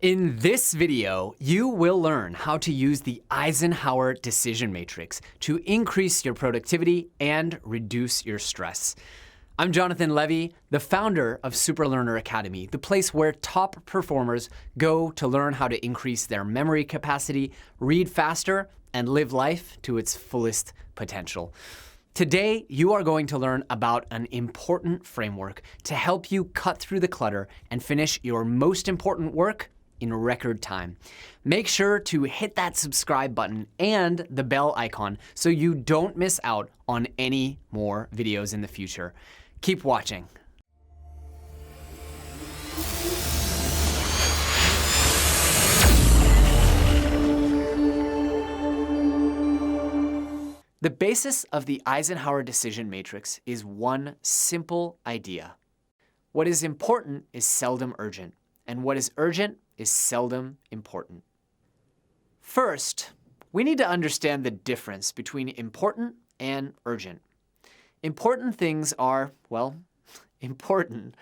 In this video, you will learn how to use the Eisenhower Decision Matrix to increase your productivity and reduce your stress. I'm Jonathan Levy, the founder of Super Learner Academy, the place where top performers go to learn how to increase their memory capacity, read faster, and live life to its fullest potential. Today, you are going to learn about an important framework to help you cut through the clutter and finish your most important work in record time. Make sure to hit that subscribe button and the bell icon so you don't miss out on any more videos in the future. Keep watching. The basis of the Eisenhower Decision Matrix is one simple idea. What is important is seldom urgent, and what is urgent is seldom important. First, we need to understand the difference between important and urgent. Important things are, well, important.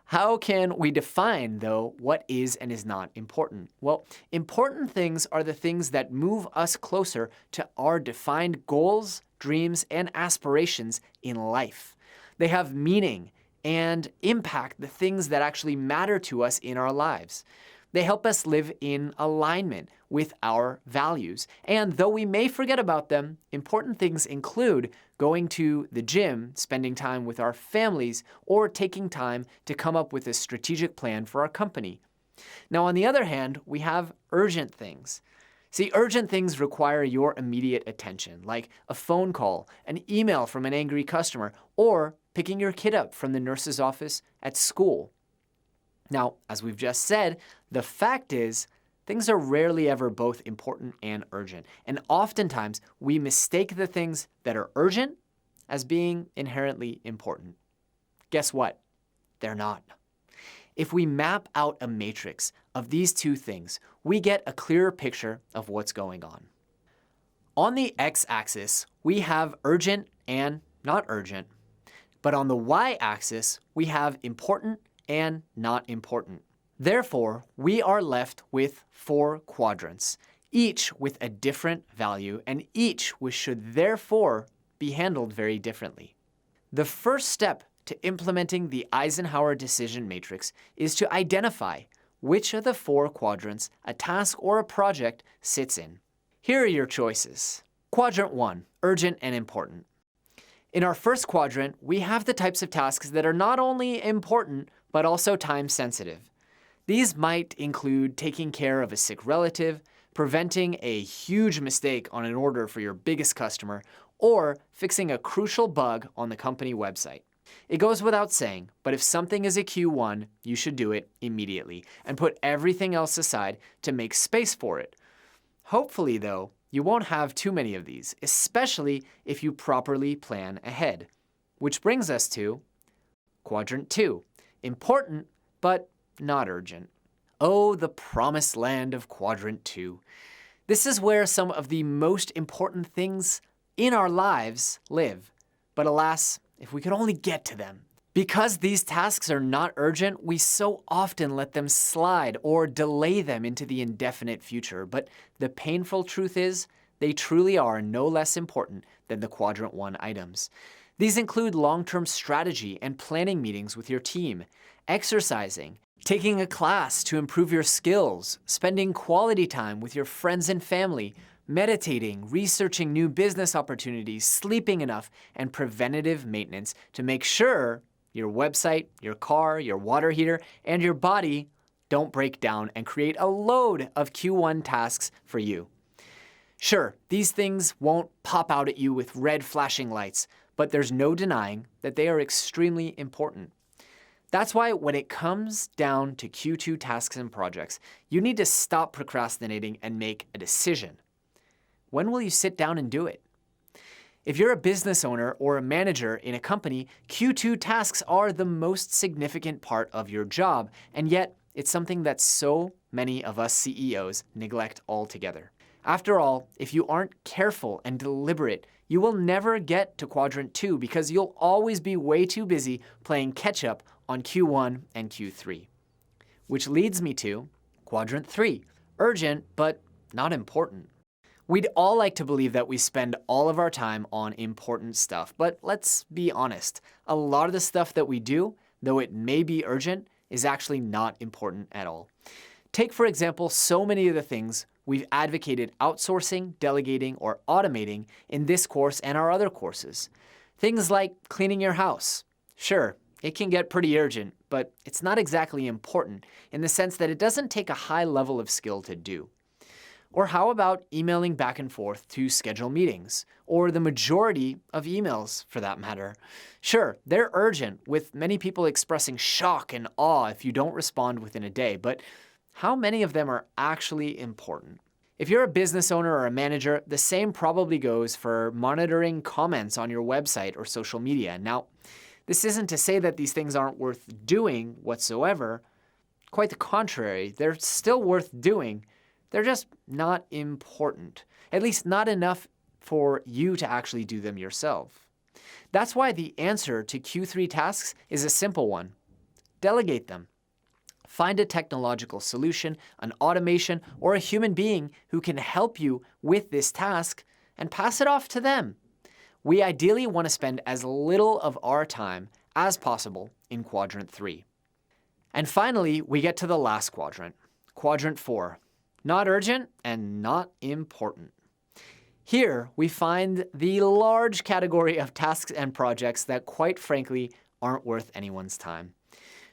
How can we define, though, what is and is not important? Well, important things are the things that move us closer to our defined goals, dreams, and aspirations in life. They have meaning and impact the things that actually matter to us in our lives. They help us live in alignment with our values. And though we may forget about them, important things include going to the gym, spending time with our families, or taking time to come up with a strategic plan for our company. Now, on the other hand, we have urgent things. See, urgent things require your immediate attention, like a phone call, an email from an angry customer, or picking your kid up from the nurse's office at school. Now, as we've just said, the fact is, things are rarely ever both important and urgent. And oftentimes, we mistake the things that are urgent as being inherently important. Guess what? They're not. If we map out a matrix of these two things, we get a clearer picture of what's going on. On the x-axis, we have urgent and not urgent. But on the y-axis, we have important and not important. Therefore, we are left with 4 quadrants, each with a different value, and each which should therefore be handled very differently. The first step to implementing the Eisenhower Decision Matrix is to identify which of the 4 quadrants a task or a project sits in. Here are your choices. Quadrant 1, urgent and important. In our first quadrant, we have the types of tasks that are not only important, but also time-sensitive. These might include taking care of a sick relative, preventing a huge mistake on an order for your biggest customer, or fixing a crucial bug on the company website. It goes without saying, but if something is a Q1, you should do it immediately and put everything else aside to make space for it. Hopefully, though, you won't have too many of these, especially if you properly plan ahead. Which brings us to Quadrant 2. Important, but not urgent. Oh, the promised land of Quadrant 2. This is where some of the most important things in our lives live. But alas, if we could only get to them. Because these tasks are not urgent, we so often let them slide or delay them into the indefinite future. But the painful truth is, they truly are no less important than the Quadrant 1 items. These include long-term strategy and planning meetings with your team, exercising, taking a class to improve your skills, spending quality time with your friends and family, meditating, researching new business opportunities, sleeping enough, and preventative maintenance to make sure your website, your car, your water heater, and your body don't break down and create a load of Q1 tasks for you. Sure, these things won't pop out at you with red flashing lights, but there's no denying that they are extremely important. That's why when it comes down to Q2 tasks and projects, you need to stop procrastinating and make a decision. When will you sit down and do it? If you're a business owner or a manager in a company, Q2 tasks are the most significant part of your job, and yet it's something that so many of us CEOs neglect altogether. After all, if you aren't careful and deliberate, you will never get to Quadrant 2 because you'll always be way too busy playing catch-up on Q1 and Q3. Which leads me to Quadrant 3, urgent but not important. We'd all like to believe that we spend all of our time on important stuff, but let's be honest. A lot of the stuff that we do, though it may be urgent, is actually not important at all. Take, for example, so many of the things we've advocated outsourcing, delegating, or automating in this course and our other courses. Things like cleaning your house. Sure, it can get pretty urgent, but it's not exactly important in the sense that it doesn't take a high level of skill to do. Or how about emailing back and forth to schedule meetings, or the majority of emails for that matter? Sure, they're urgent, with many people expressing shock and awe if you don't respond within a day, but how many of them are actually important? If you're a business owner or a manager, the same probably goes for monitoring comments on your website or social media. Now, this isn't to say that these things aren't worth doing whatsoever. Quite the contrary, they're still worth doing. They're just not important, at least not enough for you to actually do them yourself. That's why the answer to Q3 tasks is a simple one. Delegate them. Find a technological solution, an automation, or a human being who can help you with this task and pass it off to them. We ideally want to spend as little of our time as possible in Quadrant 3. And finally, we get to the last quadrant, Quadrant 4. Not urgent and not important. Here, we find the large category of tasks and projects that, quite frankly, aren't worth anyone's time.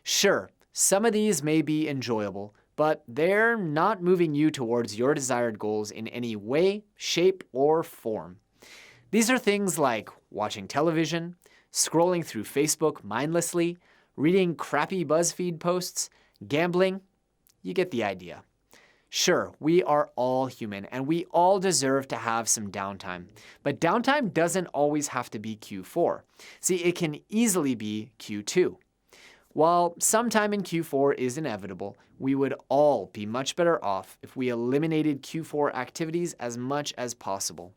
Sure, some of these may be enjoyable, but they're not moving you towards your desired goals in any way, shape, or form. These are things like watching television, scrolling through Facebook mindlessly, reading crappy BuzzFeed posts, gambling. You get the idea. Sure, we are all human and we all deserve to have some downtime, but downtime doesn't always have to be Q4. See, it can easily be Q2. While sometime in Q4 is inevitable, we would all be much better off if we eliminated Q4 activities as much as possible.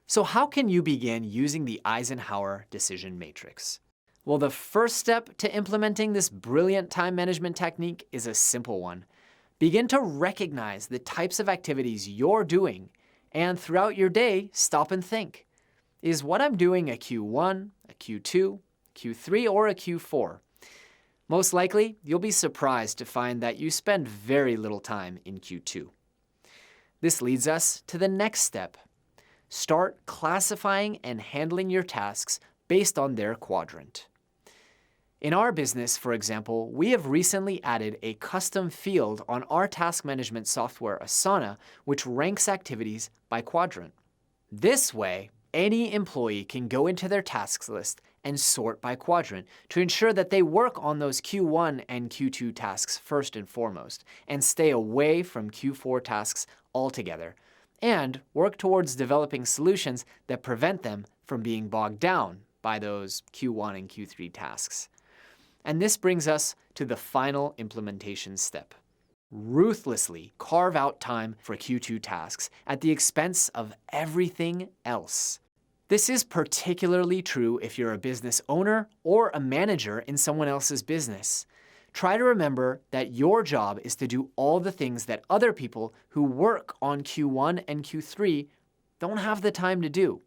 So how can you begin using the Eisenhower Decision Matrix? Well, the first step to implementing this brilliant time management technique is a simple one. Begin to recognize the types of activities you're doing, and throughout your day, stop and think. Is what I'm doing a Q1, a Q2, Q3, or a Q4? Most likely, you'll be surprised to find that you spend very little time in Q2. This leads us to the next step. Start classifying and handling your tasks based on their quadrant. In our business, for example, we have recently added a custom field on our task management software, Asana, which ranks activities by quadrant. This way, any employee can go into their tasks list and sort by quadrant to ensure that they work on those Q1 and Q2 tasks first and foremost, and stay away from Q4 tasks altogether, and work towards developing solutions that prevent them from being bogged down by those Q1 and Q3 tasks. And this brings us to the final implementation step. Ruthlessly carve out time for Q2 tasks at the expense of everything else. This is particularly true if you're a business owner or a manager in someone else's business. Try to remember that your job is to do all the things that other people who work on Q1 and Q3 don't have the time to do.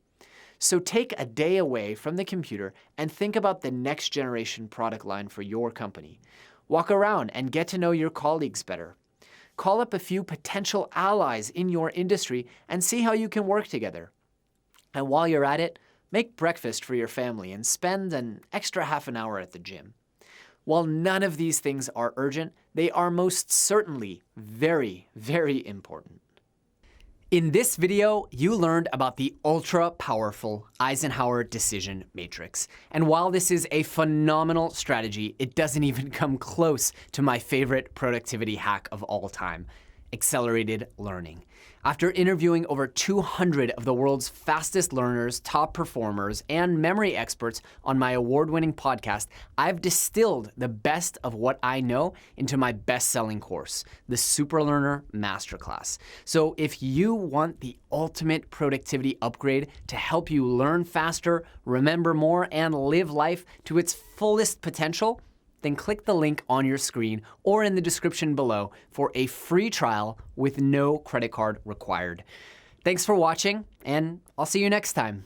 So take a day away from the computer and think about the next generation product line for your company. Walk around and get to know your colleagues better. Call up a few potential allies in your industry and see how you can work together. And while you're at it, make breakfast for your family and spend an extra half an hour at the gym. While none of these things are urgent, they are most certainly very, very important. In this video, you learned about the ultra-powerful Eisenhower Decision Matrix. And while this is a phenomenal strategy, it doesn't even come close to my favorite productivity hack of all time, accelerated learning. After interviewing over 200 of the world's fastest learners, top performers, and memory experts on my award-winning podcast, I've distilled the best of what I know into my best-selling course, the Superlearner Masterclass. So if you want the ultimate productivity upgrade to help you learn faster, remember more, and live life to its fullest potential, then click the link on your screen or in the description below for a free trial with no credit card required. Thanks for watching, and I'll see you next time.